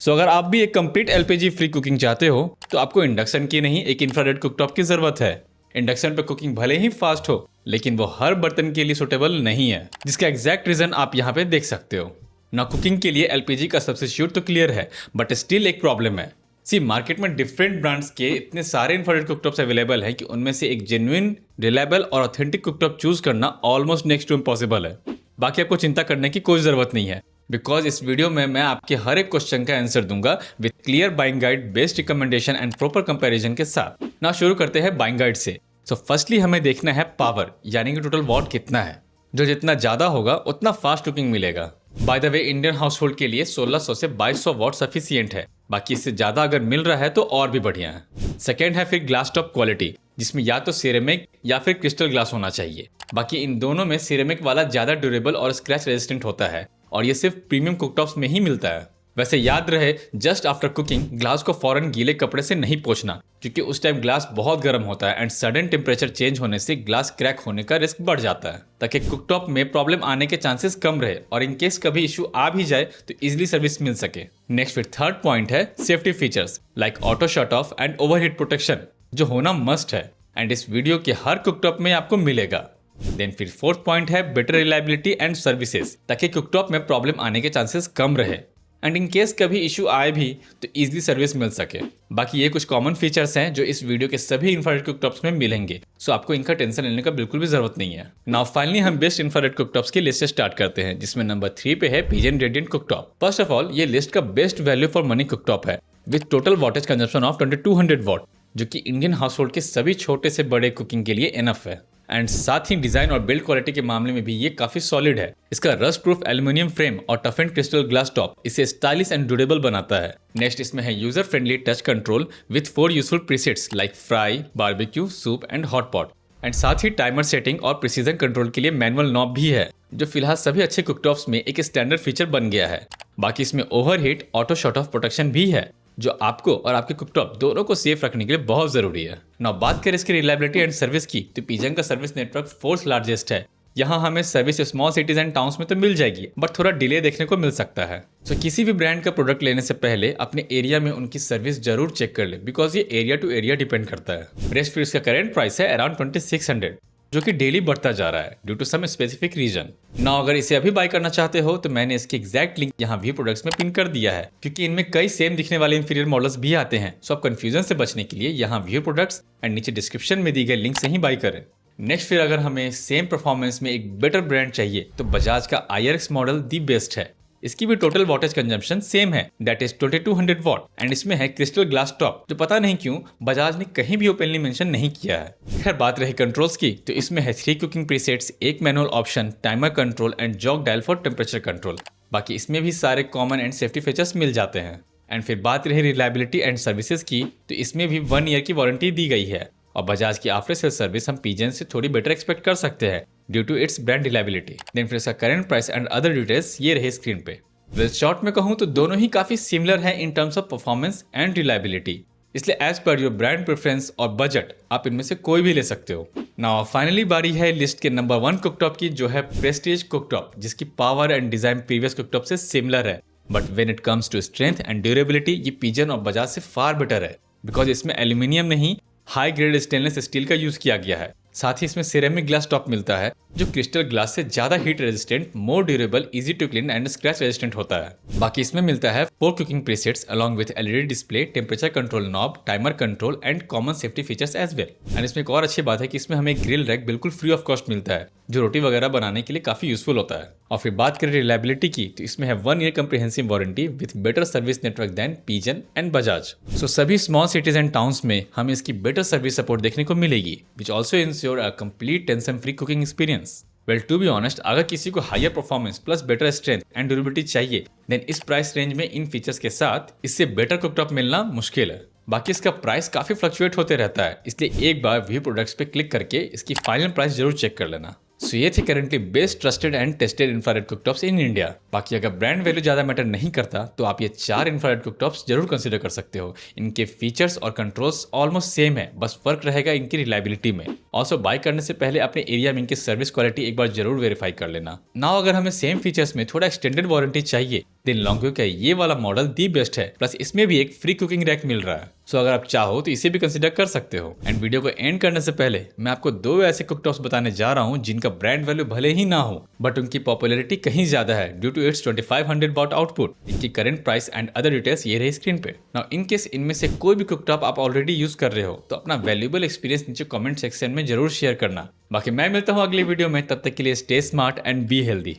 सो अगर आप भी एक कंप्लीट एलपीजी फ्री कुकिंग चाहते हो तो आपको इंडक्शन की नहीं एक इंफ्रारेड कुकटॉप की जरूरत है। इंडक्शन पर कुकिंग भले ही फास्ट हो लेकिन वो हर बर्तन के लिए सुटेबल नहीं है, जिसका एग्जैक्ट रीजन आप यहाँ पे देख सकते हो ना। कुकिंग के लिए एलपीजी का सब्स्टिट्यूट तो क्लियर है बट स्टिल एक प्रॉब्लम है। सी मार्केट में डिफरेंट ब्रांड्स के इतने सारे इंफ्रारेड कुकटॉप्स अवेलेबल हैं कि उनमें से एक जेन्युइन, रिलायबल और ऑथेंटिक कुकटॉप चूज करना ऑलमोस्ट नेक्स्ट टू इम्पॉसिबल है। बाकी आपको चिंता करने की कोई जरूरत नहीं है बिकॉज इस वीडियो में मैं आपके हर एक क्वेश्चन का आंसर दूंगा with clear buying guide, best recommendation and proper comparison के साथ। ना शुरू करते हैं बाइंग गाइड से। सो फर्स्टली हमें देखना है पावर, यानी कि टोटल वॉट कितना है। जो जितना ज्यादा होगा उतना फास्ट कुकिंग मिलेगा। By the way Indian house hold के लिए 1600 से 2200 वॉट सफिशियंट है। बाकी इससे ज्यादा अगर मिल रहा है तो और भी बढ़िया है। सेकेंड है फिर ग्लास टॉप क्वालिटी, जिसमें या तो सिरेमिक या फिर क्रिस्टल ग्लास होना चाहिए। बाकी इन दोनों में सिरेमिक वाला ज्यादा ड्यूरेबल और स्क्रैच रेजिस्टेंट होता है और ये सिर्फ प्रीमियम कुकटॉप्स में ही मिलता है। वैसे याद रहे जस्ट आफ्टर कुकिंग ग्लास को फौरन गीले कपड़े से नहीं पोंछना, क्योंकि उस टाइम ग्लास बहुत गर्म होता है एंड सडन टेम्परेचर चेंज होने से ग्लास क्रैक होने का रिस्क बढ़ जाता है। ताकि कुकटॉप में प्रॉब्लम आने के चांसेस कम रहे और इन केस कभी इशू आ भी जाए तो इजिली सर्विस मिल सके। नेक्स्ट फिर थर्ड पॉइंट है safety features like auto shut off and overheat protection, जो होना मस्ट है एंड इस वीडियो के हर कुकटॉप में आपको मिलेगा। देन फिर फोर्थ पॉइंट है बेटर रिलायबिलिटी एंड सर्विसेज, ताकि कुकटॉप में प्रॉब्लम आने के चांसेस कम रहे एंड इन केस कभी इशू आए भी तो इजीली सर्विस मिल सके। बाकी ये कुछ कॉमन फीचर्स हैं जो इस वीडियो के सभी इंफ्रारेड कुकटॉप्स में मिलेंगे, सो आपको इनका टेंशन लेने का बिल्कुल भी जरूरत नहीं है। नाउ फाइनली हम बेस्ट इंफ्रारेड कुकटॉप्स की लिस्ट से स्टार्ट करते हैं, जिसमें नंबर 3 पे है Pigeon radiant cooktop. First of all ये लिस्ट का best value for money cooktop है with total wattage consumption of 2200 watt, जो कि इंडियन हाउस होल्ड के सभी छोटे से बड़े कुकिंग के लिए इनफ है। एंड साथ ही डिजाइन और बिल्ड क्वालिटी के मामले में भी ये काफी सॉलिड है। इसका रस्ट प्रूफ एल्यूमिनियम फ्रेम और tough and crystal glass top इसे स्टाइलिश एंड ड्यूरेबल बनाता है। नेक्स्ट इसमें है user friendly touch control with 4 useful presets like fry, barbecue, soup and hot pot. And साथ ही टाइमर सेटिंग और प्रिसीजन कंट्रोल के लिए मैनुअल नॉब भी है, जो फिलहाल सभी अच्छे कुकटॉप्स में एक स्टैंडर्ड फीचर बन गया है। बाकी इसमें overheat auto shut off protection भी है, जो आपको और आपके कुकटॉप दोनों को सेफ रखने के लिए बहुत जरूरी है। नाउ बात करें इसकी रिलायबिलिटी एंड सर्विस की, तो पिजन का सर्विस नेटवर्क फोर्थ लार्जेस्ट है। यहाँ हमें service small cities and towns में तो मिल जाएगी बट थोड़ा डिले देखने को मिल सकता है। सो किसी भी ब्रांड का प्रोडक्ट लेने से पहले अपने एरिया में उनकी सर्विस जरूर चेक कर ले, बिकॉज ये एरिया टू एरिया डिपेंड करता है। रेस्ट फिर इसका करेंट प्राइस है अराउंड 2600, जो कि डेली बढ़ता जा रहा है due to some specific reason. Now अगर इसे अभी बाय करना चाहते हो तो मैंने इसकी एग्जैक्ट लिंक यहाँ व्यू प्रोडक्ट्स में पिन कर दिया है, क्योंकि इनमें कई सेम दिखने वाले इंफीरियर मॉडल्स भी आते हैं। सो आप कंफ्यूजन से बचने के लिए यहाँ व्यू प्रोडक्ट्स एंड नीचे डिस्क्रिप्शन में दी गए लिंक से ही बाय करें। नेक्स्ट फिर अगर हमें सेम परफॉर्मेंस में एक बेटर ब्रांड चाहिए तो बजाज का IRX मॉडल दी बेस्ट है। इसकी भी टोटल वॉटेज कंजम्पशन सेम है, दैट इज 2200 वॉट एंड इसमें है क्रिस्टल ग्लास टॉप, जो पता नहीं क्यों बजाज ने कहीं भी ओपनली मेंशन नहीं किया है। खैर बात रही कंट्रोल्स की, तो इसमें है 3 कुकिंग प्रीसेट्स, एक manual option, timer control and jog dial for temperature control. बाकी इसमें भी सारे कॉमन एंड सेफ्टी फीचर्स मिल जाते हैं। एंड फिर बात रही रिलायबिलिटी एंड सर्विसेज की, तो इसमें भी 1 ईयर की वारंटी दी गई है और बजाज की आफ्टर सेल सर्विस हम पिजन से थोड़ी बेटर एक्सपेक्ट कर सकते हैं due to its brand reliability. Then फिर इसका current price and other details ये रहे स्क्रीन पे। वेल शॉर्ट में कहूँ तो दोनों ही काफी सिमिलर है in terms of performance and reliability, इसलिए as per your brand preference और बजट आप इनमें से कोई भी ले सकते हो। नाउ फाइनली बारी है लिस्ट के नंबर 1 कुकटॉप की, जो है प्रेस्टीज कुकटॉप, जिसकी power and design previous cooktop से सिमिलर है but when it comes to strength and durability ये पिजन और बजाज से फार बेटर है, बिकॉज इसमें एल्यूमिनियम नहीं हाई ग्रेड स्टेनलेस स्टील का यूज किया गया है। साथ ही इसमें सिरेमिक ग्लास टॉप मिलता है, जो क्रिस्टल ग्लास से ज्यादा heat resistant, more durable, easy to clean and scratch resistant होता है। बाकी इसमें मिलता है 4 cooking presets along with LED display, temperature control knob, timer control and common safety features as well. And इसमें एक और अच्छी बात है कि इसमें हमें ग्रिल रैक बिल्कुल फ्री ऑफ कॉस्ट मिलता है, जो रोटी वगैरह बनाने के लिए काफी यूजफुल होता है। और फिर बात करें रिलायबिलिटी की, तो इसमें है 1 year comprehensive warranty with better service network than Pigeon and Bajaj. So सभी स्मॉल सिटीज एंड टाउन्स में हमें इसकी बेटर सर्विस सपोर्ट देखने को मिलेगी, which also ensure a complete tension free cooking experience. Well to be honest, अगर किसी को higher performance plus better strength and durability चाहिए देन इस प्राइस रेंज में इन फीचर्स के साथ इससे बेटर कुकटॉप मिलना मुश्किल है। बाकी इसका प्राइस काफी फ्लक्चुएट होते रहता है, इसलिए एक बार व्यू प्रोडक्ट्स पे क्लिक करके इसकी फाइनल प्राइस जरूर चेक कर लेना। सो ये थे currently best trusted and tested infrared cooktops in India. बाकी अगर ब्रांड वैल्यू ज्यादा मैटर नहीं करता तो आप ये 4 इंफ्रारेड कुकटॉप्स जरूर कंसीडर कर सकते हो। इनके फीचर्स और कंट्रोल्स ऑलमोस्ट सेम है, बस फर्क रहेगा इनकी रिलायबिलिटी में। ऑल्सो बाय करने से पहले अपने एरिया में इनकी सर्विस क्वालिटी एक बार जरूर वेरीफाई कर लेना। नाउ अगर हमें सेम फीचर्स में थोड़ा एक्सटेंडेड वारंटी चाहिए देन लॉन्गो का ये वाला मॉडल दी बेस्ट है, प्लस इसमें भी एक फ्री कुकिंग रैक मिल रहा है। सो अगर आप चाहो तो इसे भी कंसिडर कर सकते हो। एंड वीडियो को एंड करने से पहले मैं आपको दो ऐसे कुकटॉप्स बताने जा रहा हूँ जिनका ब्रांड वैल्यू भले ही ना हो, बट उनकी पॉपुलैरिटी कहीं ज्यादा है due to its 2500 watt output. इनकी current price and other details ये रही स्क्रीन पे। नाउ इन केस इनमें से कोई भी कुकटॉप आप ऑलरेडी यूज कर रहे हो तो अपना वैल्यूएबल एक्सपीरियंस नीचे कमेंट सेक्शन में जरूर शेयर करना। बाकी मैं मिलता हूँ अगली वीडियो में, तब तक के लिए stay smart and be healthy.